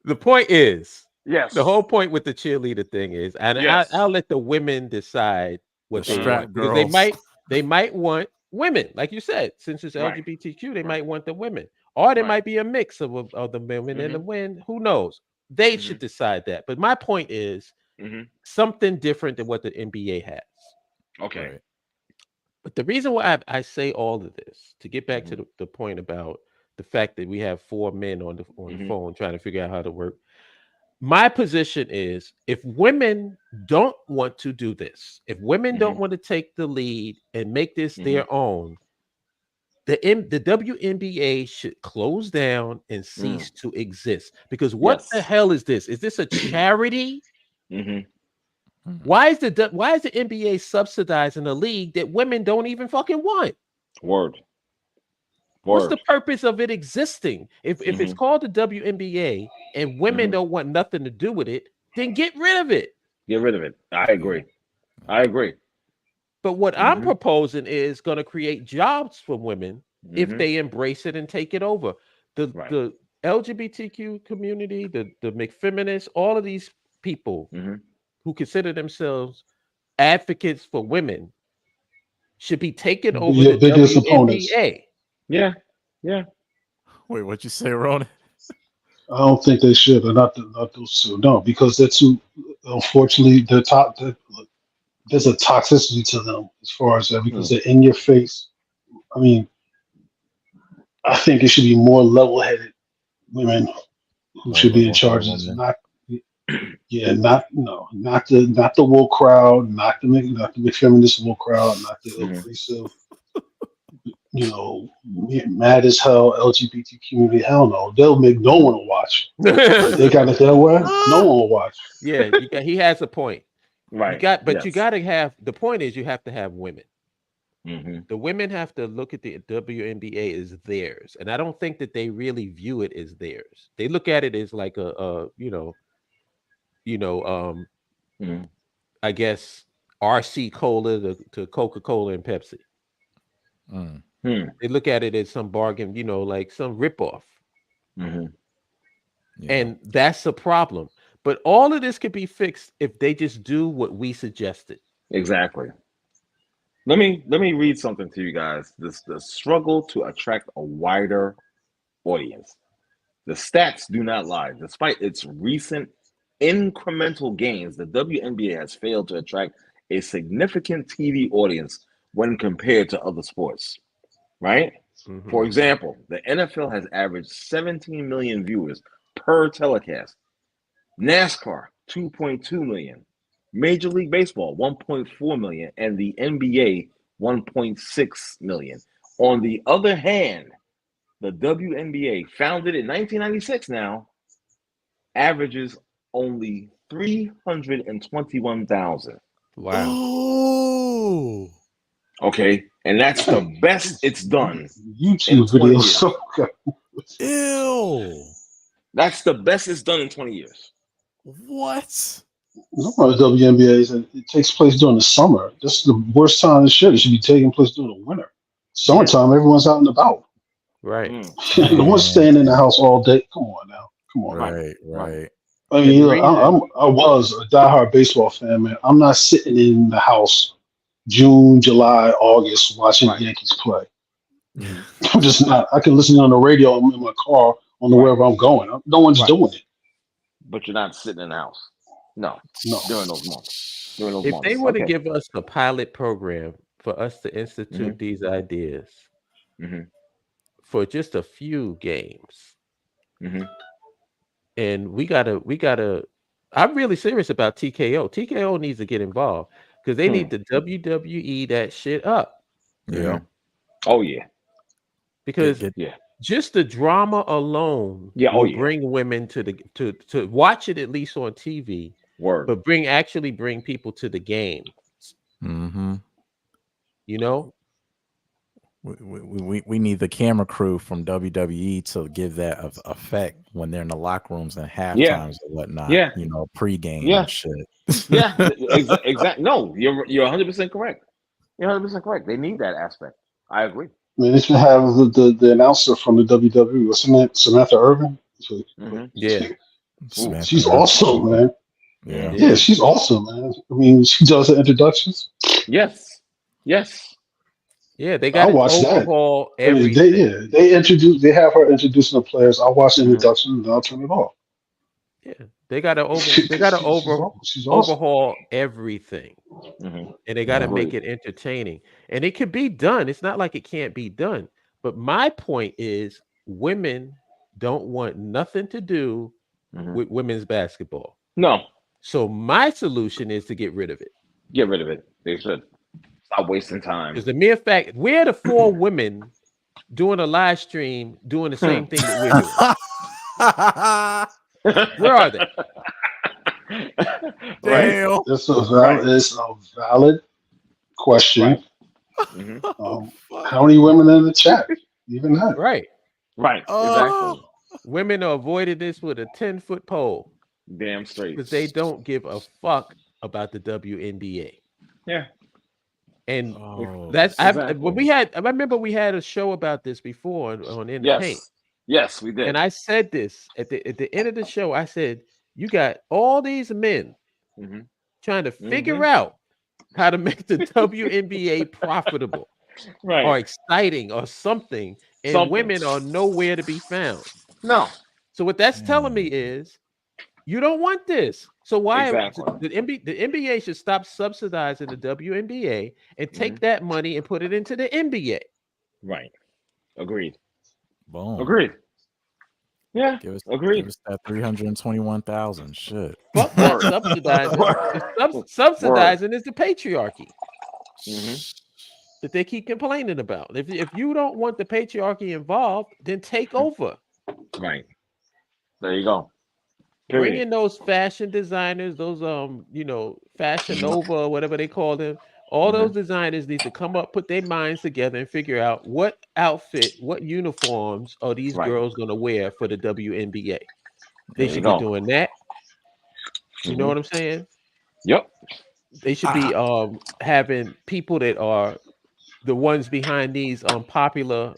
The point is. Yes. The whole point with the cheerleader thing is, and I'll let the women decide what they want, because they might want women, like you said, since it's LGBTQ, they might want the women. or there Right. might be a mix of the women and the men. Who knows? They should decide that. But my point is something different than what the NBA has. Okay. Right. But the reason why I say all of this, to get back to the point about the fact that we have 4 men on the phone trying to figure out how to work. My position is, if women don't want to do this, if women don't want to take the lead and make this their own, the WNBA should close down and cease to exist. Because what the hell is this? Is this a charity? Why is the NBA subsidizing a league that women don't even fucking want? Word. What's the purpose of it existing? If it's called the WNBA and women don't want nothing to do with it, then get rid of it. Get rid of it. I agree. I agree. But what I'm proposing is going to create jobs for women if they embrace it and take it over. The LGBTQ community, the McFeminists, all of these people who consider themselves advocates for women should be taken over the biggest WNBA. opponents. Yeah. Yeah. Wait, what'd you say, Ronan? I don't think they should, but not those two. No, because they're too. Unfortunately, there's a toxicity to them as far as that, because they're in your face. I mean, I think it should be more level-headed women who should be in charge. Not the woke crowd, not the feminist woke crowd, not the aggressive, mad as hell LGBT community. Hell no, they'll make no one to watch. They got it that way. No one will watch. Yeah, he has a point. Right. You got to have. The point is, you have to have women. The women have to look at the WNBA as theirs, and I don't think that they really view it as theirs. They look at it as like I guess RC Cola to Coca-Cola and Pepsi. They look at it as some bargain, like some ripoff. And that's a problem. But all of this could be fixed if they just do what we suggested. Exactly. Let me read something to you guys. The struggle to attract a wider audience. The stats do not lie. Despite its recent incremental gains, the WNBA has failed to attract a significant TV audience when compared to other sports. Right? For example, the NFL has averaged 17 million viewers per telecast. NASCAR, 2.2 million. Major League Baseball, 1.4 million. And the NBA, 1.6 million. On the other hand, the WNBA, founded in 1996 now, averages only 321,000. Wow. Oh. Okay, and that's the best it's done. YouTube videos so good. Ew. That's the best it's done in 20 years. What? No, the WNBA is it takes place during the summer. This is the worst time to shit. It should be taking place during the winter. Summertime, everyone's out and about. Right. The one's staying in the house all day. Come on now. Come on. Right. I mean, I was a diehard baseball fan, man. I'm not sitting in the house June, July, August watching the Yankees play. I'm just not. I can listen on the radio. I'm in my car on the wherever I'm going. No one's doing it. But you're not sitting in the house. No. During those months. If they were to give us a pilot program for us to institute these ideas for just a few games, and we gotta. I'm really serious about TKO. TKO needs to get involved because they need to WWE that shit up. Yeah. Oh yeah. Because just the drama alone will bring women to watch it, at least on TV. But bring people to the game. We need the camera crew from WWE to give that effect when they're in the locker rooms and half times and whatnot. Pregame and shit. Exactly. No, you're 100% correct. You're 100% correct. They need that aspect. I agree. I mean, they should have the announcer from the WWE. What's her name? Samantha Irvin. She's awesome, man. Yeah, she's awesome, man. I mean, she does the introductions. Yes. Yeah, they got I to watch that. overhaul I mean, everything. they have her introducing the players. I watch the introduction and I'll turn it off. Yeah, they got to She's awesome. overhaul everything, Mhm. and they got to Yeah. make Agreed. it entertaining. And it could be done. It's not like it can't be done. But my point is, women don't want nothing to do Mhm. with women's basketball. No, So my solution is to get rid of it. get rid of it. They should stop wasting time. Because the mere fact we're the four women doing a live stream doing the same thing that we're doing. Where are they? Right. Damn. It's a Right. valid question. Right. Mhm. How many women in the chat? Even that. Right. Right. Oh. Exactly. Women are avoiding this with a 10-foot pole Damn straight. because they don't give a fuck about the WNBA. Yeah. And Oh, that's Exactly. I remember we had a show about this before on In the Paint. Yes. Yes, we did. And I said this at the end of the show. I said, you got all these men Mhm. trying to figure out how to make the WNBA profitable Right. or exciting or something, and Something. women are nowhere to be found. No. So what that's telling me is you don't want this. So why Exactly. the NBA should stop subsidizing the WNBA and take that money and put it into the NBA. Right. Agreed. boom. Agreed. Yeah. Give us Agreed. that 321,000. Shit. Fuck not Word. subsidizing. Word. Subsidizing is the patriarchy Mhm. that they keep complaining about. If you don't want the patriarchy involved, then take over. Right. There you go. Bring Period. in those fashion designers, those Fashion Nova or whatever they call them. All those designers need to come up, put their minds together, and figure out what outfit, what uniforms are these Right. girls going to wear for the WNBA. They There you should be go. doing that. You know what I'm saying? Yep. They should be having people that are the ones behind these popular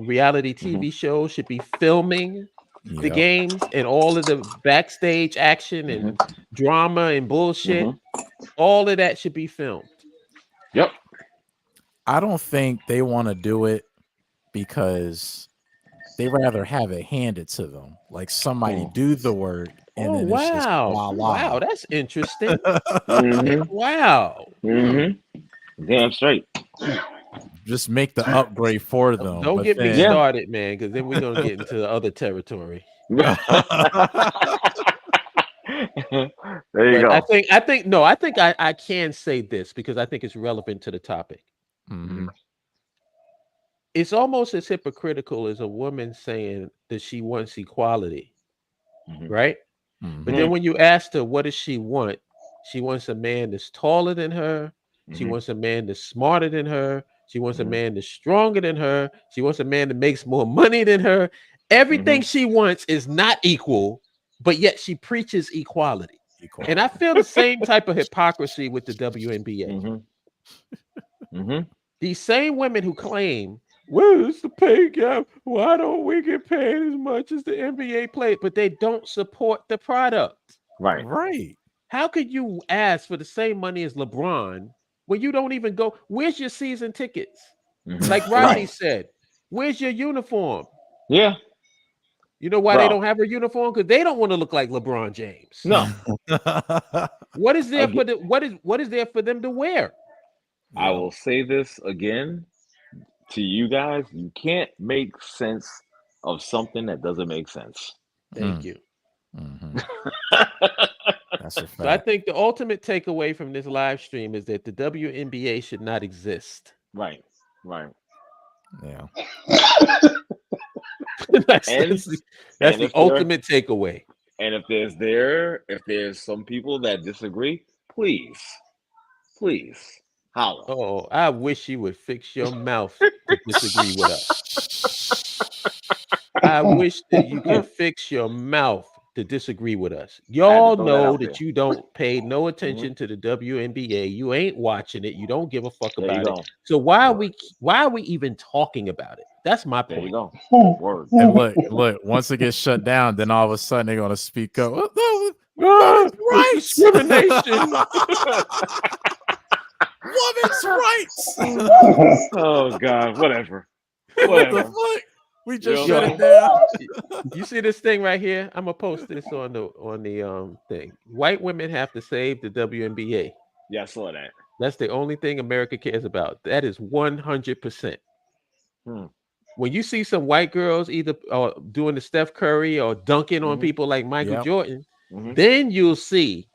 reality TV shows should be filming the Yep. games and all of the backstage action and drama and bullshit. All of that should be filmed. Yep. I don't think they want to do it because they rather have it handed to them. Like somebody do the work and then it's just wow. voila. Wow, that's interesting. Mhm. Wow. Mhm. Damn straight. Just make the upgrade for them. Don't but get me then- started, man, because then we're gonna get into other territory. There you But go. I think I can say this because I think it's relevant to the topic. Mhm. It's almost as hypocritical as a woman saying that she wants equality, right? But then when you ask her what does she wants a man that's taller than her. She wants a man that's smarter than her. She wants a man that's stronger than her. She wants a man that makes more money than her. Everything she wants is not equal, but yet she preaches equality. And I feel the same type of hypocrisy with the WNBA. These same women who claim, well, it's the pay gap. Why don't we get paid as much as the NBA play? But they don't support the product. Right. Right. How could you ask for the same money as LeBron when you don't even go? Where's your season tickets? Like Rodney said, where's your uniform? Yeah. You know why Bro. they don't have a uniform? Because they don't want to look like LeBron James. No. What is there for what is there for them to wear? I will say this again to you guys. You can't make sense of something that doesn't make sense. Thank you. That's a fact. So I think the ultimate takeaway from this live stream is that the WNBA should not exist. Right. Right. Yeah. that's And the ultimate takeaway. And if there's some people that disagree, please holler. Oh, I wish you would fix your mouth to disagree with us. I wish that you could fix your mouth to disagree with us. Y'all know that you don't pay no attention to the WNBA. You ain't watching it. You don't give a fuck about it. So why are we even talking about it? That's my point. There you go. Word. And look, once it gets shut down, then all of a sudden they're gonna speak up. Right, discrimination. women's rights. Oh God, whatever. What the fuck? We just shut it down. You see this thing right here? I'm gonna post this on the thing. White women have to save the WNBA. Yeah, I saw that. That's the only thing America cares about. That is 100%. When you see some white girls either doing the Steph Curry or dunking on people like Michael Jordan, then you'll see.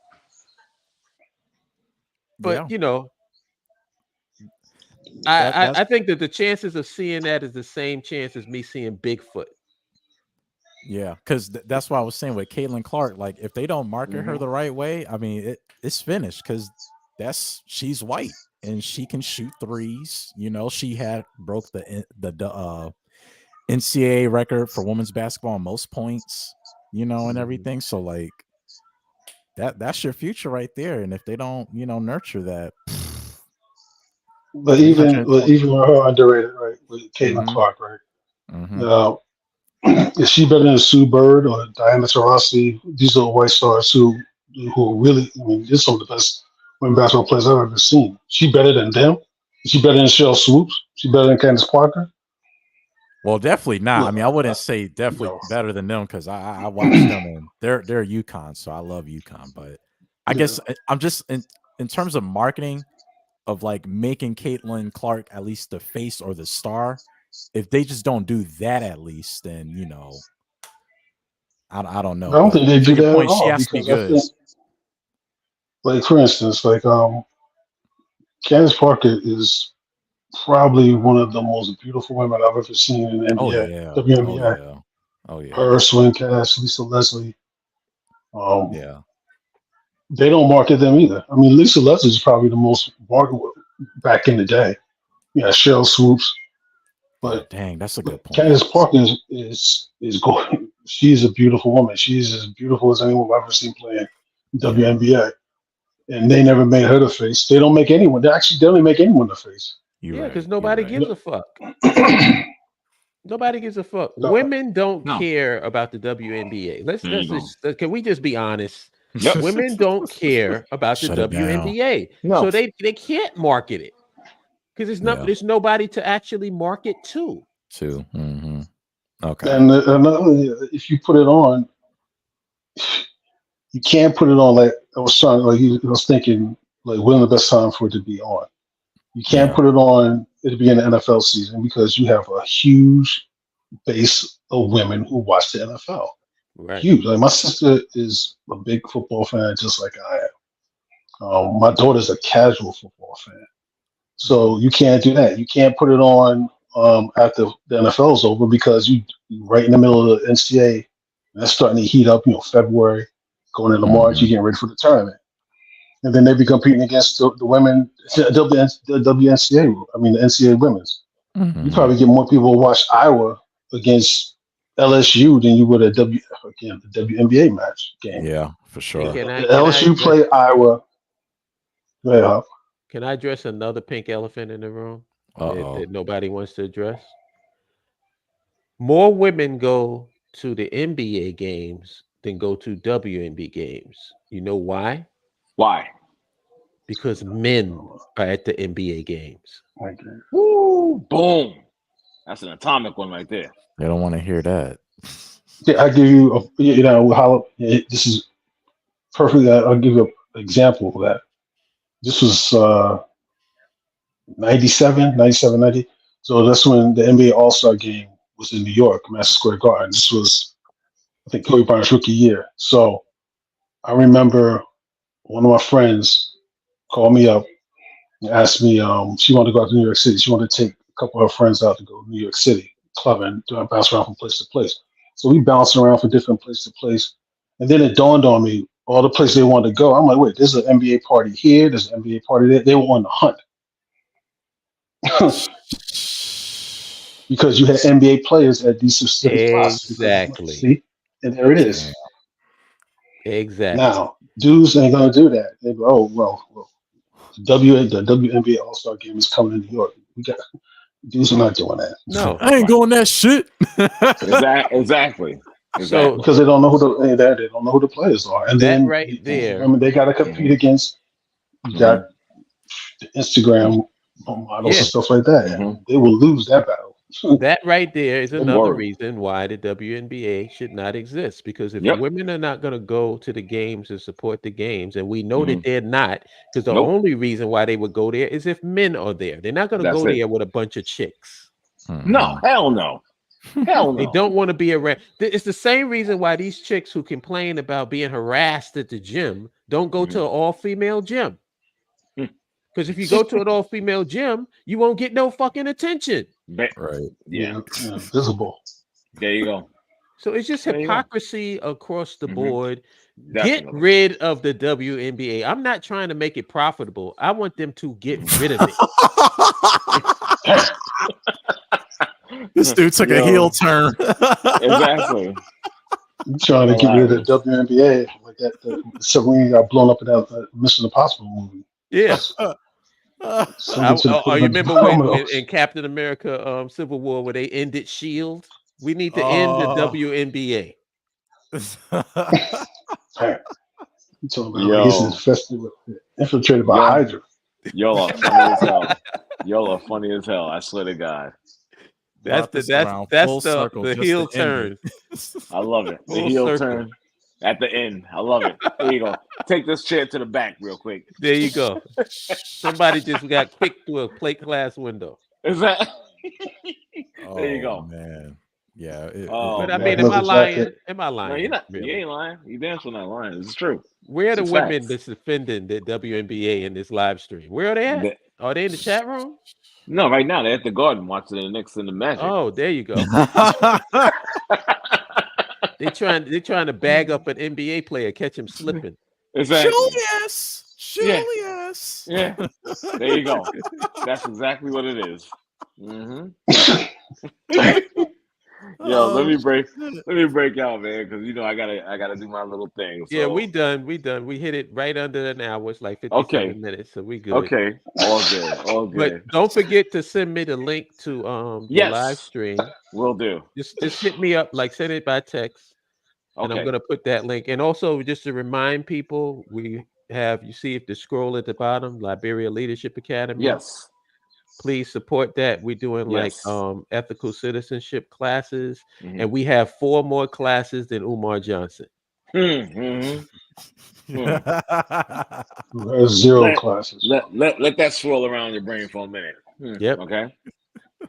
But you know, I think that the chances of seeing that is the same chance as me seeing Bigfoot. Yeah, because that's why I was saying with Caitlin Clark, like if they don't market her the right way, I mean it's finished because she's white and she can shoot threes. You know, she had broke the NCAA record for women's basketball in most points. You know, and everything. So like that's your future right there. And if they don't, you know, nurture that. But even with her underrated, right? With Caitlin Clark, right? Is she better than Sue Bird or Diana Taurasi? These are white stars who really, I mean, these are some of the best women basketball players I've ever seen. She better than them? Is she better than Cheryl Swoops? She better than Candace Parker? Well, definitely not. No, I mean, I wouldn't say definitely better than them because I watched them and they're UConn, so I love UConn. But I guess I'm just in terms of marketing of like making Caitlin Clark at least the face or the star. If they just don't do that at least, then you know, I don't know. I don't think they do that at all. She has to be good. Like for instance, like Candace Parker is probably one of the most beautiful women I've ever seen in the NBA, WNBA. Oh yeah. Her, Swing Cash, Lisa Leslie. Yeah. They don't market them either. I mean, Lisa Leslie is probably the most marketed back in the day. Yeah, Cheryl Swoops. But dang, that's a good point. Candace Parker is going. She's a beautiful woman. She's as beautiful as anyone I've ever seen playing WNBA. And they never made her the face. They don't make anyone. They only make anyone the face. Because nobody gives a fuck. Nobody gives a fuck. No. Women don't care about the WNBA. Let's just can we just be honest? Yep. Women don't care about the WNBA. No. So they can't market it. Because there's nobody to actually market to. Okay. And another, if you put it on, you can't put it on like I was thinking like when the best time for it to be on. You can't put it on it'll be in the NFL season because you have a huge base of women who watch the NFL. Right. Huge. Like my sister is a big football fan, just like I am. My daughter's a casual football fan. So you can't do that. You can't put it on after the NFL's over because you right in the middle of the NCAA, and that's starting to heat up. You know, February going into March, you're getting ready for the tournament, and then they be competing against the women, the WNCAA. I mean, the NCAA women's. You probably get more people to watch Iowa against LSU than you would a the WNBA match game. Yeah, for sure. LSU play Iowa. Yeah. Can I address another pink elephant in the room that nobody wants to address? More women go to the NBA games than go to WNBA games. You know why? Why? Because men are at the NBA games. Woo, boom. That's an atomic one right there. They don't want to hear that. Yeah, I give you, this is perfect. I'll give you an example of that. This was 97, 90. So that's when the NBA All-Star game was in New York, Madison Square Garden. This was, I think, Kobe Bryant's rookie year. So I remember one of my friends called me up and asked me, she wanted to go out to New York City. She wanted to take a couple of her friends out to go to New York City, clubbing, bounce around from place to place. So we bounced around from different place to place. And then it dawned on me, all the places they wanted to go. I'm like, wait, there's an NBA party here, there's an NBA party there. They were on the hunt. Because you had NBA players at these specific spots. Exactly. See? And there it is. Exactly. Now, dudes ain't going to do that. They go, oh, well the WNBA All-Star game is coming to New York. Dudes are not doing that. No. I ain't going that shit. Exactly. So because they don't know who the players are. And then right there. I mean, they got to compete against, you got the Instagram models and stuff like that. Mhm. They will lose that battle. That right there is another Word. reason why the WNBA should not exist. Because if Yep. women are not going to go to the games and support the games, and we know Mhm. that they're not, because the Nope. only reason why they would go there is if men are there. They're not going to That's go it. there with a bunch of chicks. No, hell no. Hell no. They don't want to be around. It's the same reason why these chicks who complain about being harassed at the gym don't go to an all-female gym. Because if you go to an all-female gym, you won't get no fucking attention. Right. Yeah. Visible. There you go. So it's just There you go. hypocrisy across the board. Get Definitely. rid of the WNBA. I'm not trying to make it profitable. I want them to get rid of it. This dude took a heel turn. Exactly. You trying to get rid of the WNBA like that? Serena got blown up in that Mission Impossible movie. Yeah. You You remember when in Captain America Civil War where they ended S.H.I.E.L.D.? We need to end the WNBA. You talking about he's infiltrated by Hydra. Y'all are funny as hell. Y'all are funny as hell. I swear to God. That's the heel turn. I love it. The Full heel circle. turn at the end. I love it. There you go. Take this chair to the back real quick. There you go. Somebody just got kicked through a plate glass window. Is that? Oh, there you go. Man. Yeah. But I mean, am I lying? Am I lying? No, you're not. Really? You ain't lying. You damn sure not lying. It's true. Where are the It's women facts. that's defending the WNBA in this live stream? Where are they at? Are they in the chat room? No, right now they're at the Garden watching the Knicks and the Magic. Oh, there you go. They're trying to bag up an NBA player, catch him slipping. Exactly. Julius. Yeah. There you go. That's exactly what it is. Mm-hmm. Yo, let me break out, man, because I gotta do my little thing. So. Yeah, we done. We hit it right under an hour. It's like 57 minutes, so we good. Okay, all good. But don't forget to send me the link to the live stream. Will do. Just hit me up, like send it by text, and I'm gonna put that link. And also, just to remind people, we have you see if the scroll at the bottom, Liberia Leadership Academy. Yes. Please support that. We're doing like ethical citizenship classes, and we have 4 more classes than Umar Johnson. There's 0 classes. Let that swirl around your brain for a minute. Yep. Okay.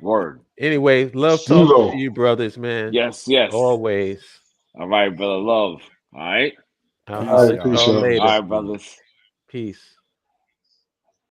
Word. Anyway, love talking to you, brothers, man. Yes. Always. All right, brother. Love. All right. All right, all right, brothers. Peace.